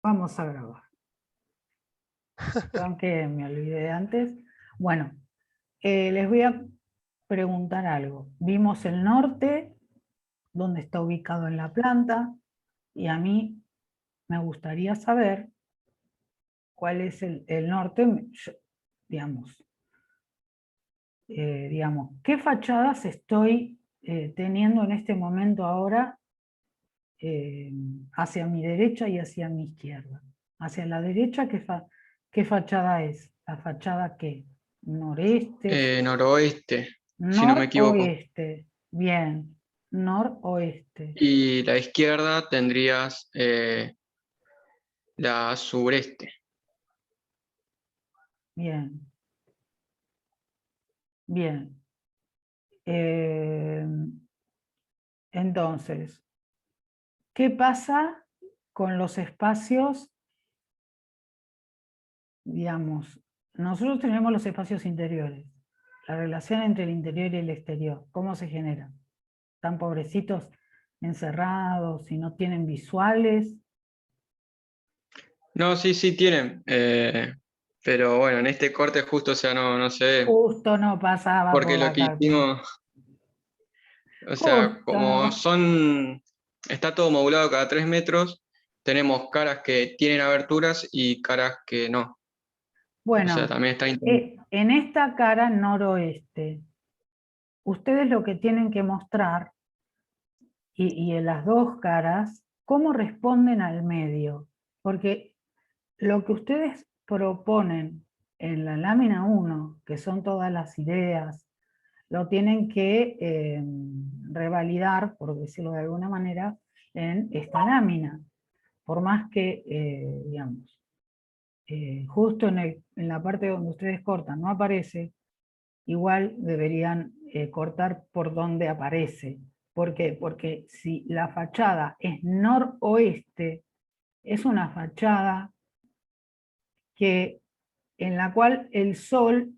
Vamos a grabar. Aunque me olvidé antes. Bueno, les voy a preguntar algo. Vimos el norte, donde está ubicado en la planta, y a mí me gustaría saber cuál es el norte, digamos, qué fachadas estoy teniendo en este momento ahora hacia mi derecha y hacia mi izquierda. Hacia la derecha, ¿qué fachada es? ¿La fachada qué? ¿Noreste? Noroeste, si no me equivoco. Noroeste. Bien. Noroeste. Y la izquierda tendrías la sureste. Bien. Bien. Eh, entonces, ¿qué pasa con los espacios? Digamos, nosotros tenemos los espacios interiores. La relación entre el interior y el exterior, ¿cómo se genera? ¿Están pobrecitos encerrados y no tienen visuales? No, sí, sí tienen. Pero bueno, en este corte justo, o sea, no se ve. Justo no pasaba por Porque lo la que carpintería. hicimos, o sea, Justo como no. son, está todo modulado cada 3 metros, tenemos caras que tienen aberturas y caras que no. O sea, Bueno, también está... en esta cara noroeste, ustedes lo que tienen que mostrar, y en las dos caras, cómo responden al medio. Porque lo que ustedes proponen en la lámina 1, que son todas las ideas, lo tienen que revalidar, por decirlo de alguna manera, en esta lámina. Por más que, digamos, justo en la parte donde ustedes cortan no aparece, igual deberían cortar por donde aparece. ¿Por qué? Porque si la fachada es noroeste, es una fachada en la cual el sol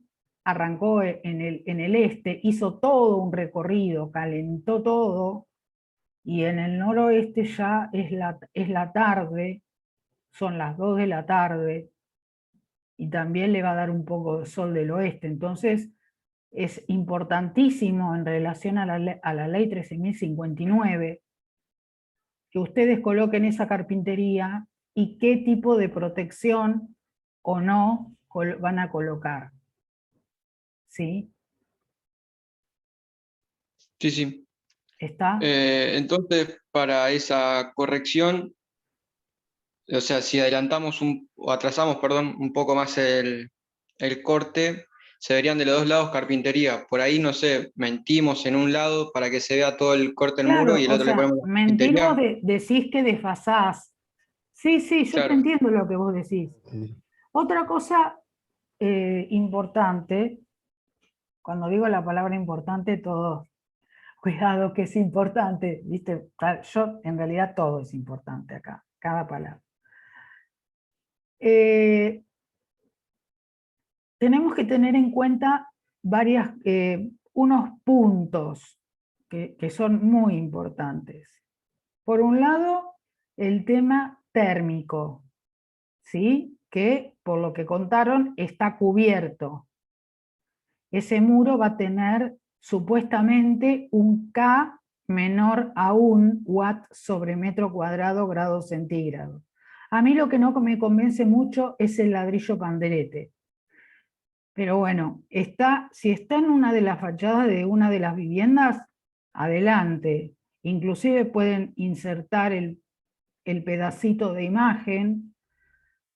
arrancó en el este, hizo todo un recorrido, calentó todo, y en el noroeste ya es la tarde, son las 2 de la tarde, y también le va a dar un poco de sol del oeste. Entonces es importantísimo en relación a la ley 13.059 que ustedes coloquen esa carpintería y qué tipo de protección o no van a colocar. ¿Sí? Sí, sí. ¿Está? Entonces, para esa corrección, o sea, si adelantamos o atrasamos, perdón, un poco más el corte, se verían de los dos lados carpintería. Por ahí, no sé, mentimos en un lado para que se vea todo el corte del muro Claro, y el o otro le sea, ponemos la mentís vos, carpintería. decís que desfasás. Sí, sí, yo te Claro, entiendo lo que vos decís. Sí. Otra cosa importante, cuando digo la palabra importante, todo, cuidado que es importante, ¿viste? Yo, en realidad todo es importante acá, cada palabra. Eh, tenemos que tener en cuenta unos puntos que son muy importantes. Por un lado, el tema térmico, ¿sí? Que por lo que contaron está cubierto. Ese muro va a tener supuestamente un K menor a 1 watt sobre metro cuadrado grado centígrado. A mí lo que no me convence mucho es el ladrillo panderete. Pero bueno, si está en una de las fachadas de una de las viviendas, adelante. Inclusive pueden insertar el pedacito de imagen.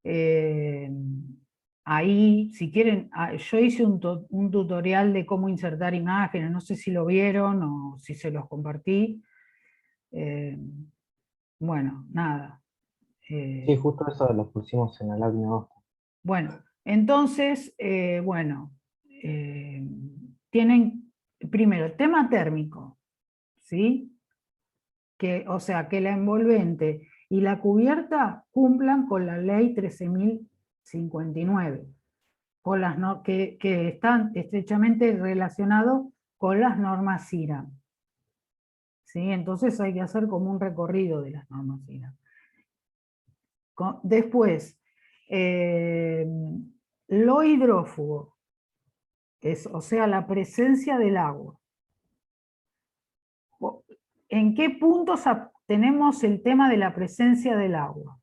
eh, Ahí, si quieren, yo hice un tutorial de cómo insertar imágenes, no sé si lo vieron o si se los compartí. Eh, bueno, nada. Sí, Eh, justo eso lo pusimos en la lámina 2. bueno, entonces, tienen primero tema térmico, ¿sí? O sea, que la envolvente y la cubierta cumplan con la ley 13.059, que están estrechamente relacionados con las normas CIRA. ¿Sí? Entonces hay que hacer como un recorrido de las normas CIRA. Después, lo hidrófugo, o sea, la presencia del agua. ¿En qué puntos tenemos el tema de la presencia del agua?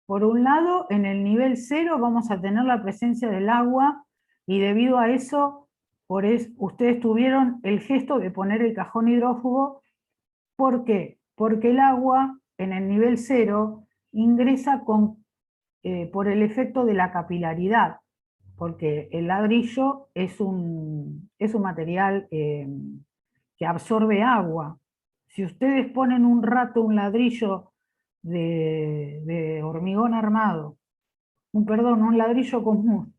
Por un lado, en el nivel 0 vamos a tener la presencia del agua y debido a eso, ustedes tuvieron el gesto de poner el cajón hidrófugo. ¿Por qué? Porque el agua en el nivel 0 ingresa por el efecto de la capilaridad, porque el ladrillo es un material que absorbe agua. Si ustedes ponen un rato un ladrillo de hormigón armado, un ladrillo común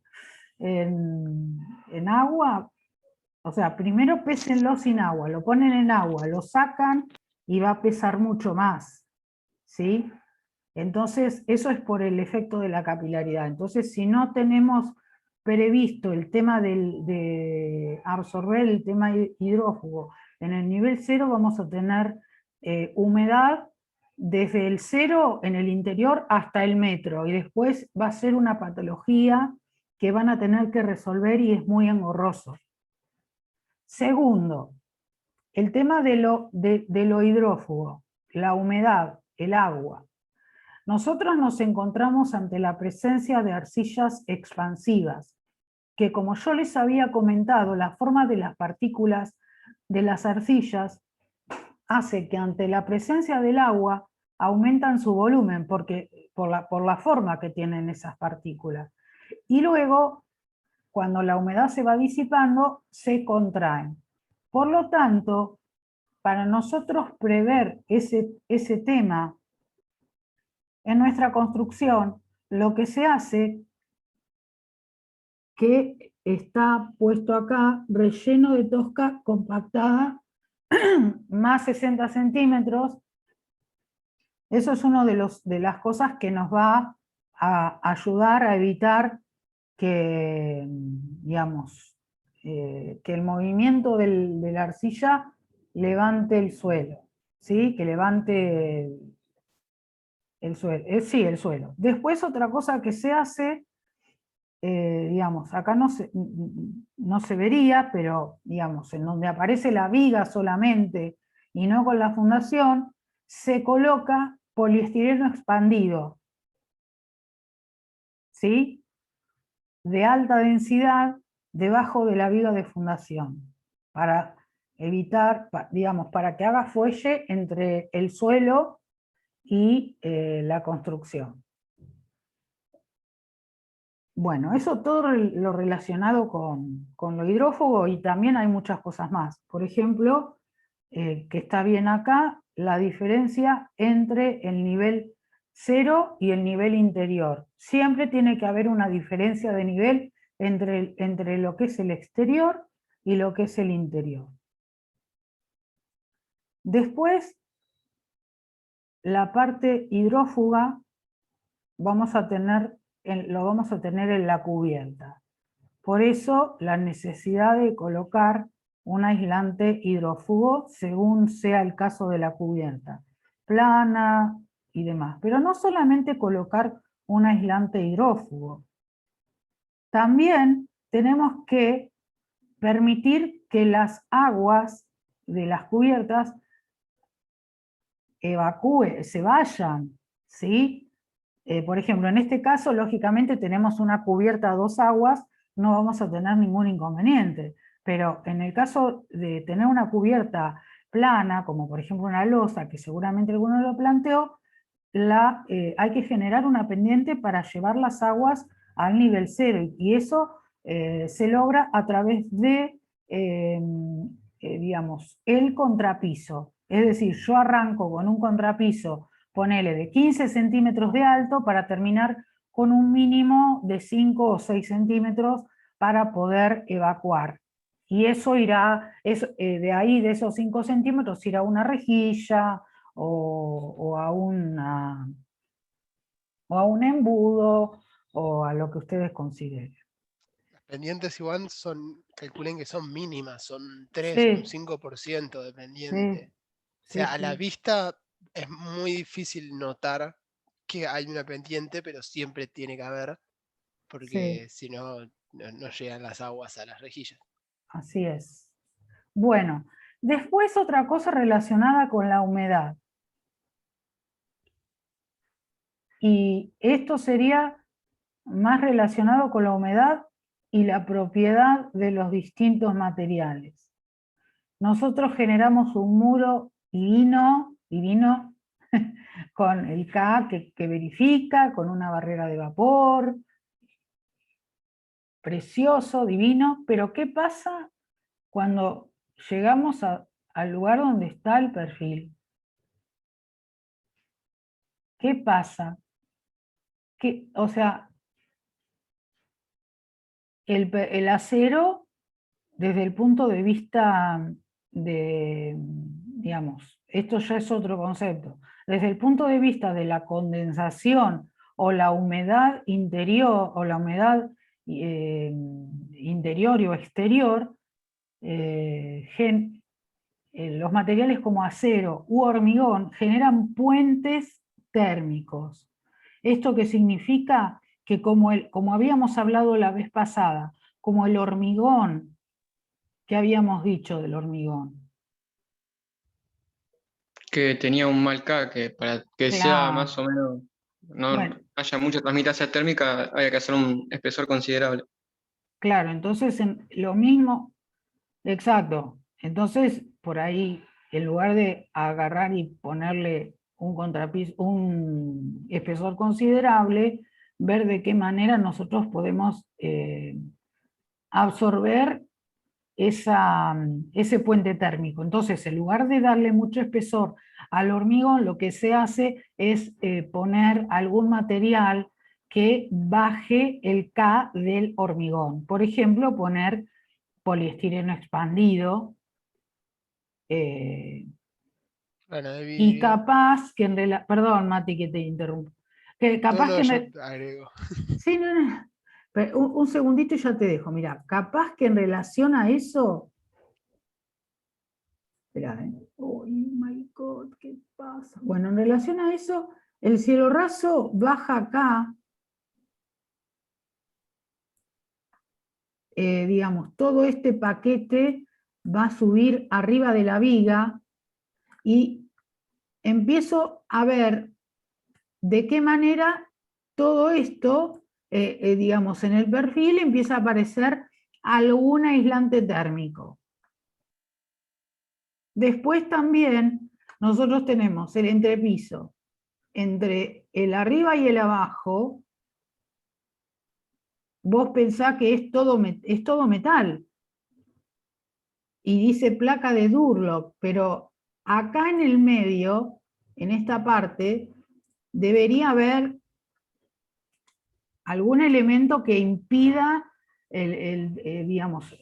en agua, o sea, primero pésenlo sin agua, lo ponen en agua, lo sacan y va a pesar mucho más, ¿sí? Entonces, eso es por el efecto de la capilaridad. Entonces, si no tenemos previsto el tema de absorber el tema hidrófugo en el nivel 0, vamos a tener humedad desde el 0 en el interior hasta el metro, y después va a ser una patología que van a tener que resolver y es muy engorroso. Segundo, el tema de lo hidrófugo, la humedad, el agua. Nosotros nos encontramos ante la presencia de arcillas expansivas, que como yo les había comentado, la forma de las partículas de las arcillas hace que ante la presencia del agua aumentan su volumen por la forma que tienen esas partículas. Y luego, cuando la humedad se va disipando, se contraen. Por lo tanto, para nosotros prever ese tema en nuestra construcción, lo que se hace, que está puesto acá, relleno de tosca compactada, más 60 centímetros, eso es una de las cosas que nos va a ayudar a evitar que, digamos, que el movimiento de la arcilla levante el suelo, ¿sí? Que levante el suelo, sí, el suelo. Después otra cosa que se hace, digamos, acá no se vería, pero digamos, en donde aparece la viga solamente y no con la fundación, se coloca poliestireno expandido, ¿sí? De alta densidad debajo de la viga de fundación, para evitar, digamos, para que haga fuelle entre el suelo y la construcción. Bueno, eso todo lo relacionado con lo hidrófugo, y también hay muchas cosas más. Por ejemplo, que está bien acá, la diferencia entre el nivel 0 y el nivel interior. Siempre tiene que haber una diferencia de nivel entre lo que es el exterior y lo que es el interior. Después, la parte hidrófuga lo vamos a tener en la cubierta. Por eso la necesidad de colocar un aislante hidrófugo según sea el caso de la cubierta, plana y demás. Pero no solamente colocar un aislante hidrófugo, también tenemos que permitir que las aguas de las cubiertas se vayan, ¿sí? Por ejemplo, en este caso, lógicamente tenemos una cubierta a 2 aguas, no vamos a tener ningún inconveniente. Pero en el caso de tener una cubierta plana, como por ejemplo una losa, que seguramente alguno lo planteó, hay que generar una pendiente para llevar las aguas al nivel 0. Y eso se logra a través de, digamos, el contrapiso. Es decir, yo arranco con un contrapiso, ponele de 15 centímetros de alto, para terminar con un mínimo de 5 o 6 centímetros para poder evacuar. Y eso irá, de ahí, de esos 5 centímetros, irá a una rejilla o a un embudo o a lo que ustedes consideren. Las pendientes igual calculen que son mínimas, son 3 Sí, o un 5% de pendiente. sí, O sea, sí, a la sí. vista es muy difícil notar que hay una pendiente, pero siempre tiene que haber, Sí, porque si no, no llegan las aguas a las rejillas. así es. Bueno, después otra cosa relacionada con la humedad. Y esto sería más relacionado con la humedad y la propiedad de los distintos materiales. Nosotros generamos un muro divino, con el K que verifica, con una barrera de vapor, precioso, divino, pero ¿qué pasa cuando llegamos al lugar donde está el perfil? ¿Qué pasa? O sea, el acero, desde el punto de vista de, digamos, esto ya es otro concepto, desde el punto de vista de la condensación o la humedad interior o la humedad interior o exterior, los materiales como acero u hormigón generan puentes térmicos. ¿Esto qué significa? Que como habíamos hablado la vez pasada, como el hormigón, ¿qué habíamos dicho del hormigón? Que tenía un mal K, que para que sea Claro. más o menos, no Bueno, haya mucha transmitación térmica, había que hacer un espesor considerable. claro, entonces lo mismo, exacto. Entonces, por ahí, en lugar de agarrar y ponerle un contrapiso, un espesor considerable, ver de qué manera nosotros podemos absorber ese puente térmico. Entonces, en lugar de darle mucho espesor al hormigón, lo que se hace es poner algún material que baje el K del hormigón. Por ejemplo, poner poliestireno expandido, Bueno, de y vidrio. capaz que en relación, perdón Mati que te interrumpo, que No, capaz no, que yo agrego. sí, no, no, pero un segundito y ya te dejo, mira, capaz que en relación a eso, espera, oh my God, ¿qué pasa? Bueno, en relación a eso, el cielo raso baja acá, digamos, todo este paquete va a subir arriba de la viga y empiezo a ver de qué manera todo esto, digamos, en el perfil empieza a aparecer algún aislante térmico. Después también nosotros tenemos el entrepiso entre el arriba y el abajo. Vos pensás que es todo metal y dice placa de Durlock, pero acá en el medio, en esta parte, debería haber algún elemento que impida, digamos,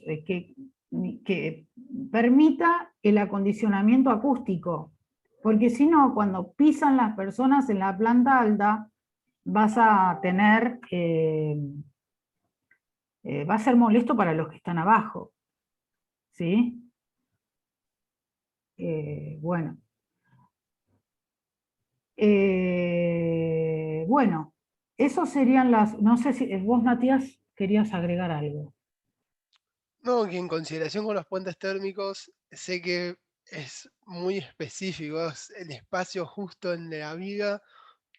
que permita el acondicionamiento acústico. Porque si no, cuando pisan las personas en la planta alta, vas a tener, va a ser molesto para los que están abajo. ¿Sí? Bueno. Bueno, eso serían las, no sé si vos, Matías, querías agregar algo. No, que en consideración con los puentes térmicos, sé que es muy específico, es el espacio justo en la viga,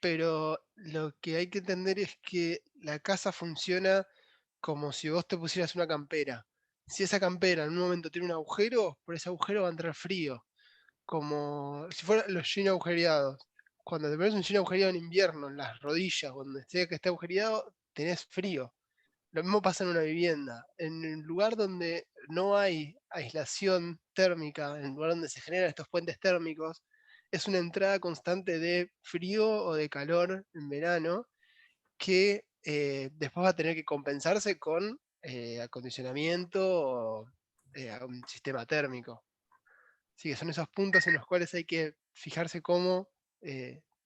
pero lo que hay que entender es que la casa funciona como si vos te pusieras una campera. Si esa campera en un momento tiene un agujero, por ese agujero va a entrar frío, como si fueran los jeans agujereados. Cuando te pones un jean agujereado en invierno, en las rodillas, donde sea que esté agujereado, tenés frío. Lo mismo pasa en una vivienda. En el lugar donde no hay aislación térmica, en el lugar donde se generan estos puentes térmicos, es una entrada constante de frío o de calor en verano que después va a tener que compensarse con acondicionamiento o un sistema térmico. Así que son esos puntos en los cuales hay que fijarse cómo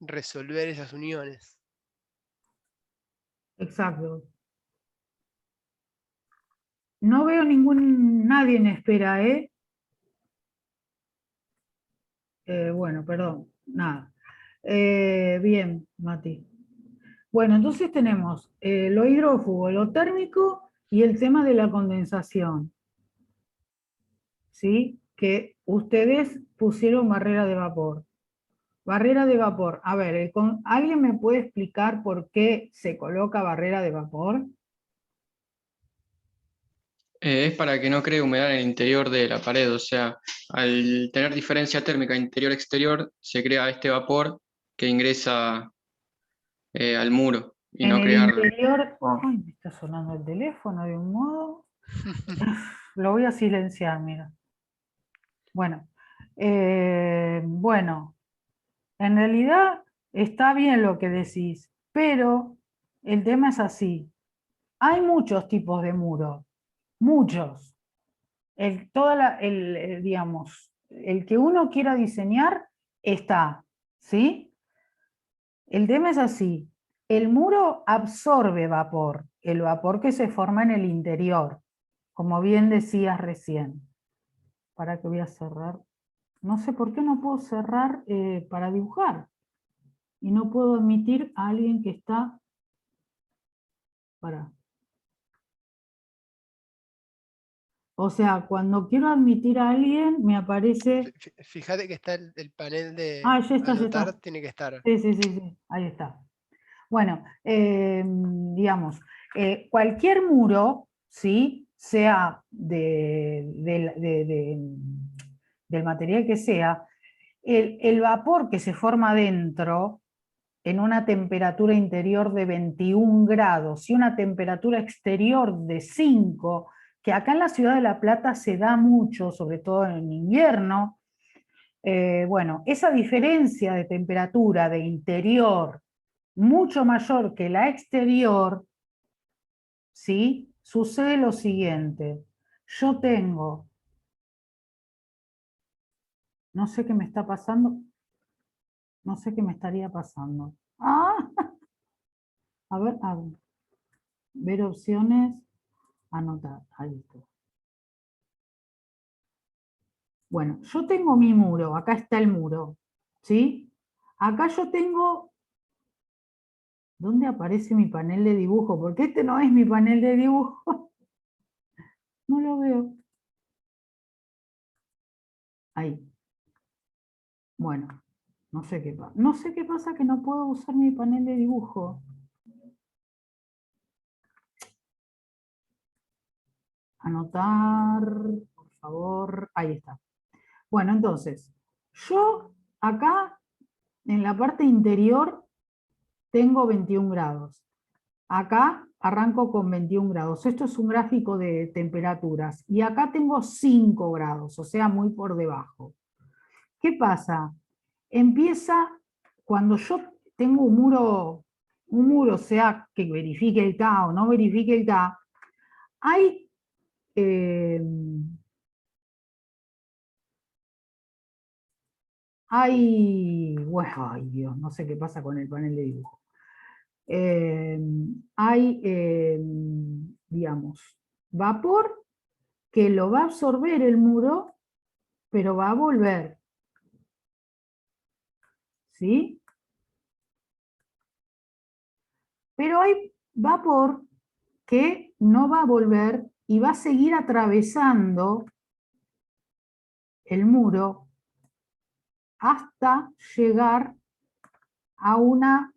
resolver esas uniones. Exacto. No veo nadie en espera, ¿eh? Bueno, perdón, nada. Bien, Mati. Bueno, entonces tenemos lo hidrófugo, lo térmico y el tema de la condensación. ¿Sí? Que ustedes pusieron barrera de vapor. Barrera de vapor. A ver, ¿alguien me puede explicar por qué se coloca barrera de vapor? Es para que no cree humedad en el interior de la pared, o sea, al tener diferencia térmica interior-exterior, se crea este vapor que ingresa al muro y En no el crear... interior... Ay, me está sonando el teléfono de un modo. Lo voy a silenciar, mira. Bueno, bueno, en realidad está bien lo que decís, pero el tema es así. Hay muchos tipos de muros, muchos. Digamos, el que uno quiera diseñar está, ¿sí? El tema es así. El muro absorbe vapor, el vapor que se forma en el interior, como bien decías recién. ¿Para qué voy a cerrar? No sé por qué no puedo cerrar para dibujar. Y no puedo admitir a alguien que está... Para. O sea, cuando quiero admitir a alguien, me aparece... Fíjate que está el panel de Ah, ya está, ya anotar, está. tiene que estar. Sí, sí, sí, sí, ahí está. Bueno, digamos, cualquier muro, ¿sí? Sea del material que sea, el vapor que se forma dentro, en una temperatura interior de 21 grados y una temperatura exterior de 5, que acá en la ciudad de La Plata se da mucho, sobre todo en invierno, bueno, esa diferencia de temperatura de interior mucho mayor que la exterior, ¿sí? Sucede lo siguiente. Yo tengo, no sé qué me está pasando, no sé qué me estaría pasando. Ah, a ver opciones, anotar, ahí está. Bueno, yo tengo mi muro, acá está el muro, ¿sí? Acá yo tengo, ¿dónde aparece mi panel de dibujo? Porque este no es mi panel de dibujo. No lo veo. Ahí. Bueno, no sé qué pasa. No sé qué pasa que no puedo usar mi panel de dibujo. Anotar, por favor. Ahí está. Bueno, entonces, yo acá en la parte interior tengo 21 grados. Acá arranco con 21 grados. Esto es un gráfico de temperaturas. Y acá tengo 5 grados, o sea, muy por debajo. ¿Qué pasa? Empieza, cuando yo tengo un muro, sea que verifique el K o no verifique el K, hay... bueno, ay Dios, no sé qué pasa con el panel de dibujo. Hay, digamos, vapor que lo va a absorber el muro, pero va a volver. ¿Sí? Pero hay vapor que no va a volver y va a seguir atravesando el muro hasta llegar a una...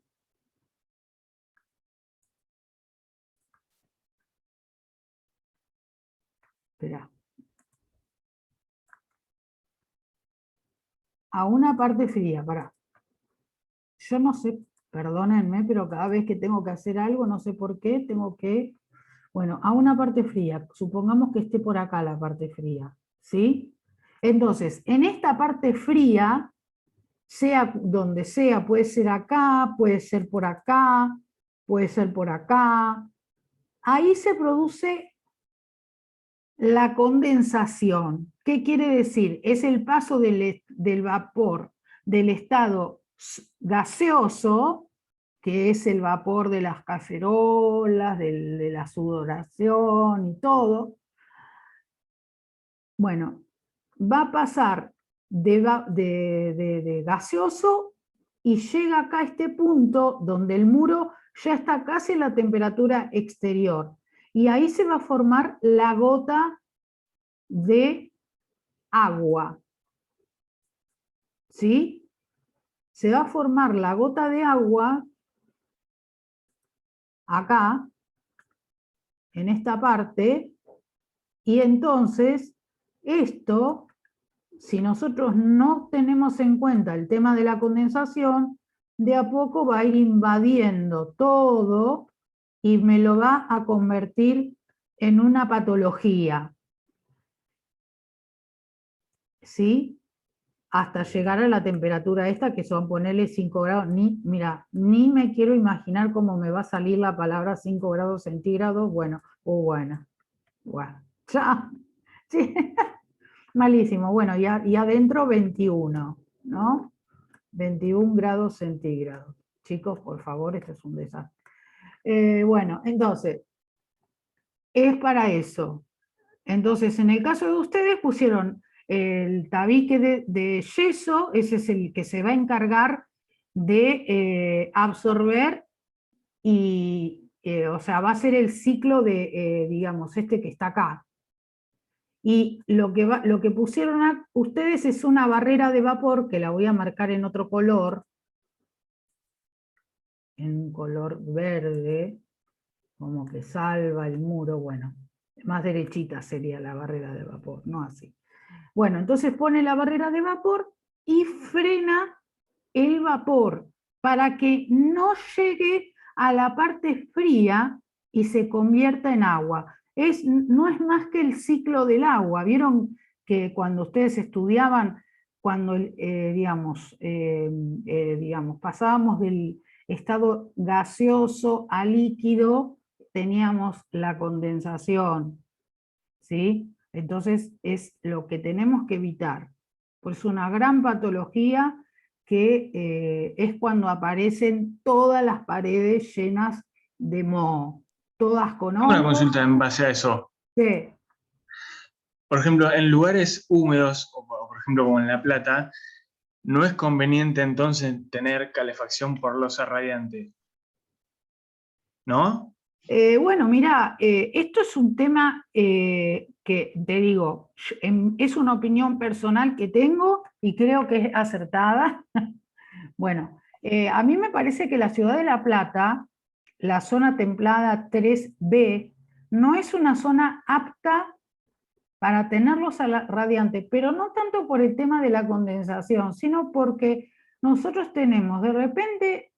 Espera. A una parte fría, pará. Yo no sé, perdónenme, pero cada vez que tengo que hacer algo, no sé por qué, tengo que... Bueno, a una parte fría, supongamos que esté por acá la parte fría, ¿sí? Entonces, en esta parte fría, sea donde sea, puede ser acá, puede ser por acá, puede ser por acá, ahí se produce la condensación. ¿Qué quiere decir? Es el paso del vapor del estado gaseoso, que es el vapor de las cacerolas, de la sudoración y todo. Bueno, va a pasar de gaseoso y llega acá a este punto donde el muro ya está casi la temperatura exterior. Y ahí se va a formar la gota de agua. ¿Sí? Se va a formar la gota de agua acá, en esta parte, y entonces esto, si nosotros no tenemos en cuenta el tema de la condensación, de a poco va a ir invadiendo todo y me lo va a convertir en una patología. ¿Sí? Hasta llegar a la temperatura esta, que son ponerle 5 grados. Mira, ni me quiero imaginar cómo me va a salir la palabra 5 grados centígrados. Bueno, bueno. Ya. Sí. Malísimo. Bueno, y adentro 21, ¿no? 21 grados centígrados. Chicos, por favor, esto es un desastre. Bueno, entonces, es para eso. Entonces, en el caso de ustedes pusieron el tabique de yeso, ese es el que se va a encargar de absorber y, o sea, va a ser el ciclo de, digamos, este que está acá. Y lo que pusieron ustedes es una barrera de vapor, que la voy a marcar en otro color, en un color verde, como que salva el muro, bueno, más derechita sería la barrera de vapor, no así. Bueno, entonces pone la barrera de vapor y frena el vapor para que no llegue a la parte fría y se convierta en agua. No es más que el ciclo del agua. ¿Vieron que cuando ustedes estudiaban, cuando digamos, pasábamos del estado gaseoso a líquido, teníamos la condensación, ¿sí? Entonces es lo que tenemos que evitar. Pues una gran patología que es cuando aparecen todas las paredes llenas de moho, todas con Tengo una hongos. consulta en base a eso. Sí. Por ejemplo, en lugares húmedos, o por ejemplo como en La Plata, ¿no es conveniente entonces tener calefacción por losa radiante? ¿No? Bueno, mira, esto es un tema que te digo, es una opinión personal que tengo y creo que es acertada. Bueno, a mí me parece que la ciudad de La Plata, la zona templada 3B, no es una zona apta para tener losa radiante, pero no tanto por el tema de la condensación, sino porque nosotros tenemos, de repente,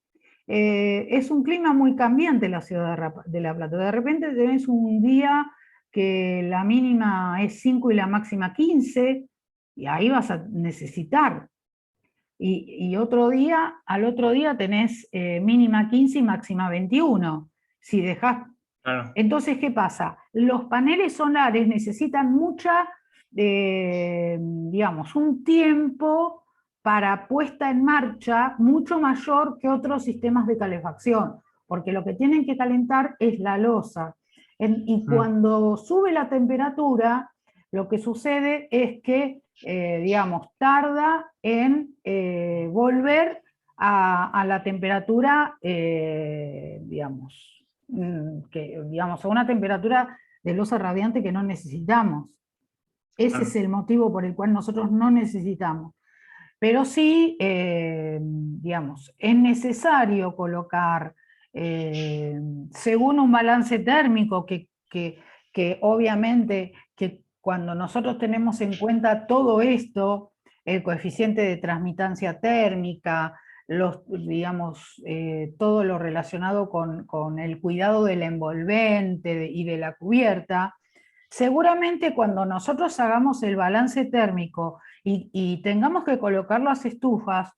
es un clima muy cambiante la ciudad de La Plata. De repente tenés un día que la mínima es 5 y la máxima 15, y ahí vas a necesitar. Y al otro día tenés mínima 15 y máxima 21. Si dejás. Claro. Entonces, ¿qué pasa? Los paneles solares necesitan digamos, un tiempo para puesta en marcha mucho mayor que otros sistemas de calefacción, porque lo que tienen que calentar es la losa. Y cuando sube la temperatura, lo que sucede es que, digamos, tarda en volver a la temperatura, digamos, a una temperatura de losa radiante que no necesitamos. Ese es el motivo por el cual nosotros no necesitamos. Pero sí, digamos, es necesario colocar, según un balance térmico, que obviamente que cuando nosotros tenemos en cuenta todo esto, el coeficiente de transmitancia térmica, digamos, todo lo relacionado con el cuidado del envolvente y de la cubierta, seguramente cuando nosotros hagamos el balance térmico y tengamos que colocar las estufas,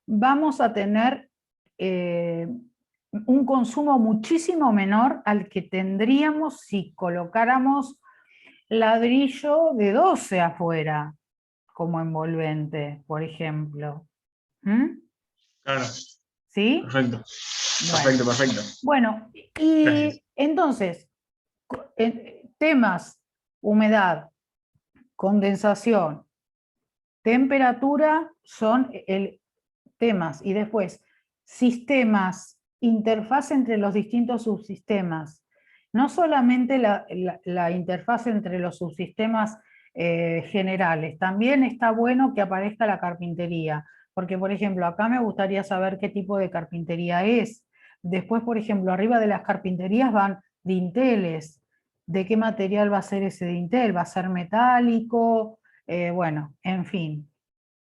vamos a tener un consumo muchísimo menor al que tendríamos si colocáramos ladrillo de 12 afuera, como envolvente, por ejemplo. Claro. ¿Sí? Perfecto. Bueno. Perfecto. Bueno, y gracias. Entonces, temas, humedad, condensación, temperatura son temas, y después sistemas interfaz entre los distintos subsistemas. No solamente la interfaz entre los subsistemas generales, también está bueno que aparezca la carpintería, porque por ejemplo, acá me gustaría saber qué tipo de carpintería es. Después, por ejemplo, arriba de las carpinterías van dinteles. ¿De qué material va a ser ese dintel? ¿Va a ser metálico? Bueno, en fin,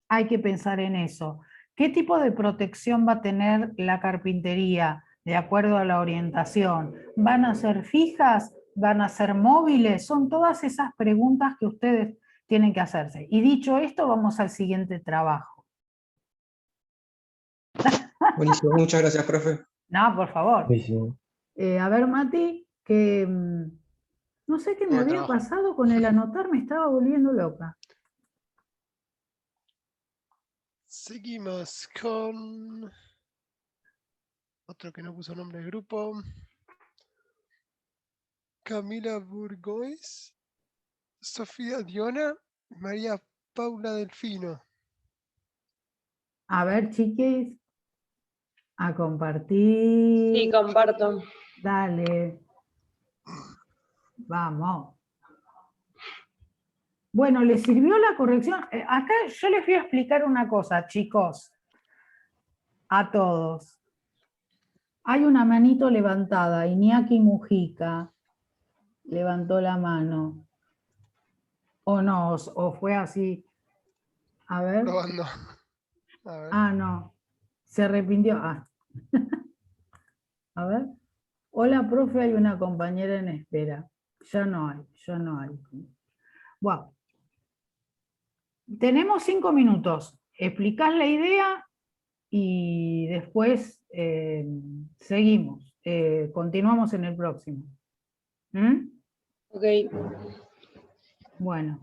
hay que pensar en eso. ¿Qué tipo de protección va a tener la carpintería de acuerdo a la orientación? ¿Van a ser fijas? ¿Van a ser móviles? Son todas esas preguntas que ustedes tienen que hacerse. Y dicho esto, vamos al siguiente trabajo. Buenísimo, muchas gracias, profe. No, por favor. Buenísimo. A ver, Mati, que no sé qué me Buen había trabajo. pasado con el anotar, me estaba volviendo loca. Seguimos con otro que no puso nombre de grupo. Camila Burgois, Sofía Diona, María Paula Delfino. A ver, chiquis, a compartir. Sí, comparto. Dale. Vamos. Bueno, ¿les sirvió la corrección? Acá yo les voy a explicar una cosa, chicos. A todos. Hay una manito levantada. Iñaki Mujica levantó la mano. O no, o fue así. A ver. Probando. A ver. Ah, no. Se arrepintió. Ah. A ver. Hola, profe, hay una compañera en espera. Ya no hay, ya no hay. Bueno. Tenemos 5 minutos. Explicás la idea y después seguimos. Continuamos en el próximo. ¿Mm? Ok. Bueno.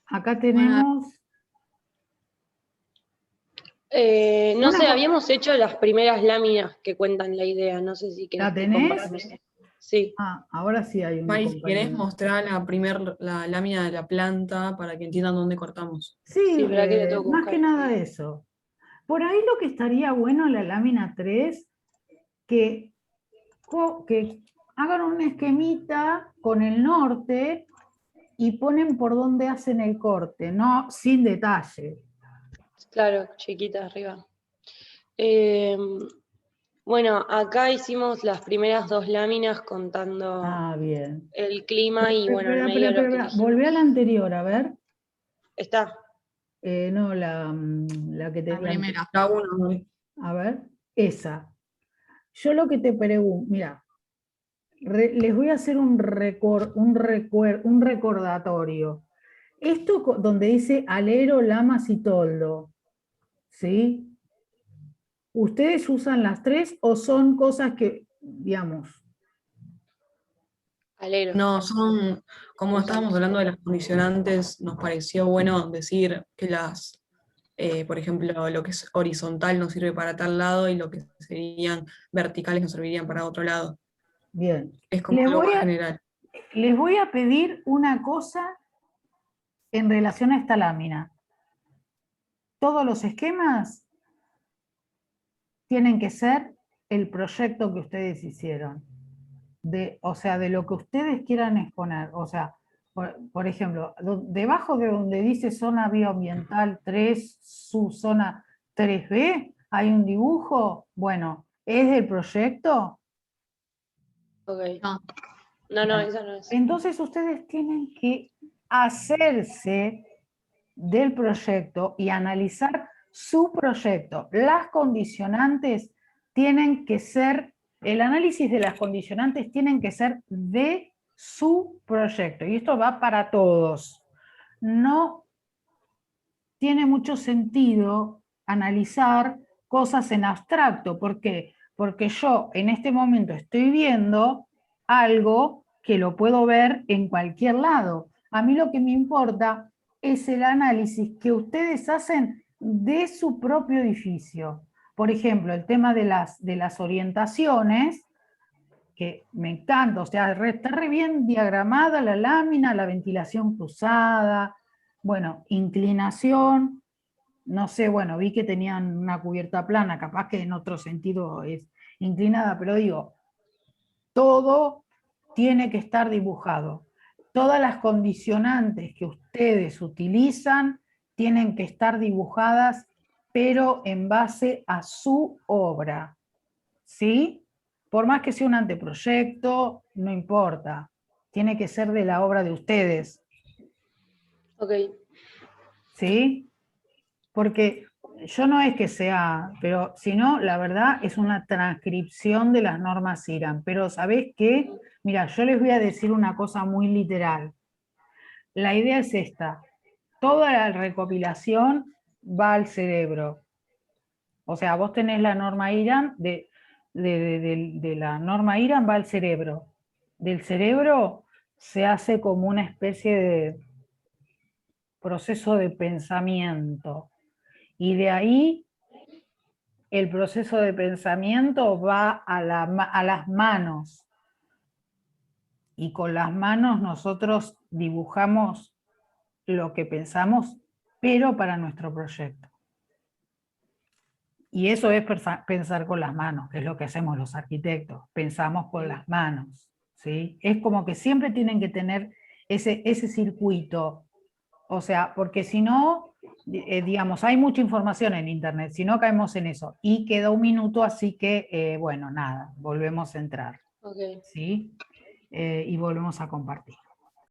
Acá tenemos... No Una sé, co- habíamos hecho las primeras láminas que cuentan la idea. No sé si querés ¿La que tenés? compartamos. Sí. Ah, ahora sí hay una Mari, si querés compañera. mostrar la lámina de la planta para que entiendan dónde cortamos. Sí, Sí, pero aquí lo tengo que más buscar. que nada eso. Por ahí lo que estaría bueno en la lámina 3, que hagan un esquemita con el norte y ponen por dónde hacen el corte, no sin detalle. Claro, chiquita arriba. Bueno, acá hicimos las primeras 2 láminas contando Ah, bien. el clima y bueno, en Espera, medio lo que espera. elegimos. Volvé a la anterior, a ver. Está. No, la que te... La primera, la uno. A ver, esa. Yo lo que te pregunto, mira, les voy a hacer un recordatorio. Esto donde dice alero, lamas y toldo, ¿sí? ¿Ustedes usan las 3 o son cosas que, digamos? Alero. No, son, como estábamos hablando de las condicionantes, nos pareció bueno decir que por ejemplo, lo que es horizontal nos sirve para tal lado y lo que serían verticales nos servirían para otro lado. Bien. Es como algo más general. Les voy a pedir una cosa en relación a esta lámina. Todos los esquemas tienen que ser el proyecto que ustedes hicieron. O sea, de lo que ustedes quieran exponer. O sea, por ejemplo, debajo de donde dice zona bioambiental 3, subzona 3B, hay un dibujo. Bueno, ¿es del proyecto? Ok. No. No, esa no es. Entonces ustedes tienen que hacerse del proyecto y analizar su proyecto. Las condicionantes tienen que ser, el análisis de las condicionantes tienen que ser de su proyecto. Y esto va para todos. No tiene mucho sentido analizar cosas en abstracto. ¿Por qué? Porque yo en este momento estoy viendo algo que lo puedo ver en cualquier lado. A mí lo que me importa es el análisis que ustedes hacen de su propio edificio. Por ejemplo, el tema de las orientaciones, que me encanta, o sea, está re bien diagramada la lámina, la ventilación cruzada, bueno, inclinación, no sé, bueno, vi que tenían una cubierta plana, capaz que en otro sentido es inclinada, pero digo, todo tiene que estar dibujado. Todas las condicionantes que ustedes utilizan tienen que estar dibujadas, pero en base a su obra, ¿sí? Por más que sea un anteproyecto, no importa. Tiene que ser de la obra de ustedes, Ok, ¿sí? Porque yo no es que sea, pero si no, la verdad es una transcripción de las normas IRAM. Pero ¿sabés qué? Mira, yo les voy a decir una cosa muy literal. La idea es esta. Toda la recopilación va al cerebro. O sea, vos tenés la norma IRAM, de la norma IRAM va al cerebro. Del cerebro se hace como una especie de proceso de pensamiento. Y de ahí el proceso de pensamiento va a las manos. Y con las manos nosotros dibujamos lo que pensamos, pero para nuestro proyecto. Y eso es pensar con las manos, que es lo que hacemos los arquitectos, pensamos con las manos, ¿sí? Es como que siempre tienen que tener ese circuito, o sea, porque si no, digamos, hay mucha información en internet, si no caemos en eso. Y queda un minuto, así que, bueno, nada, volvemos a entrar, ok. ¿sí? Y volvemos a compartir.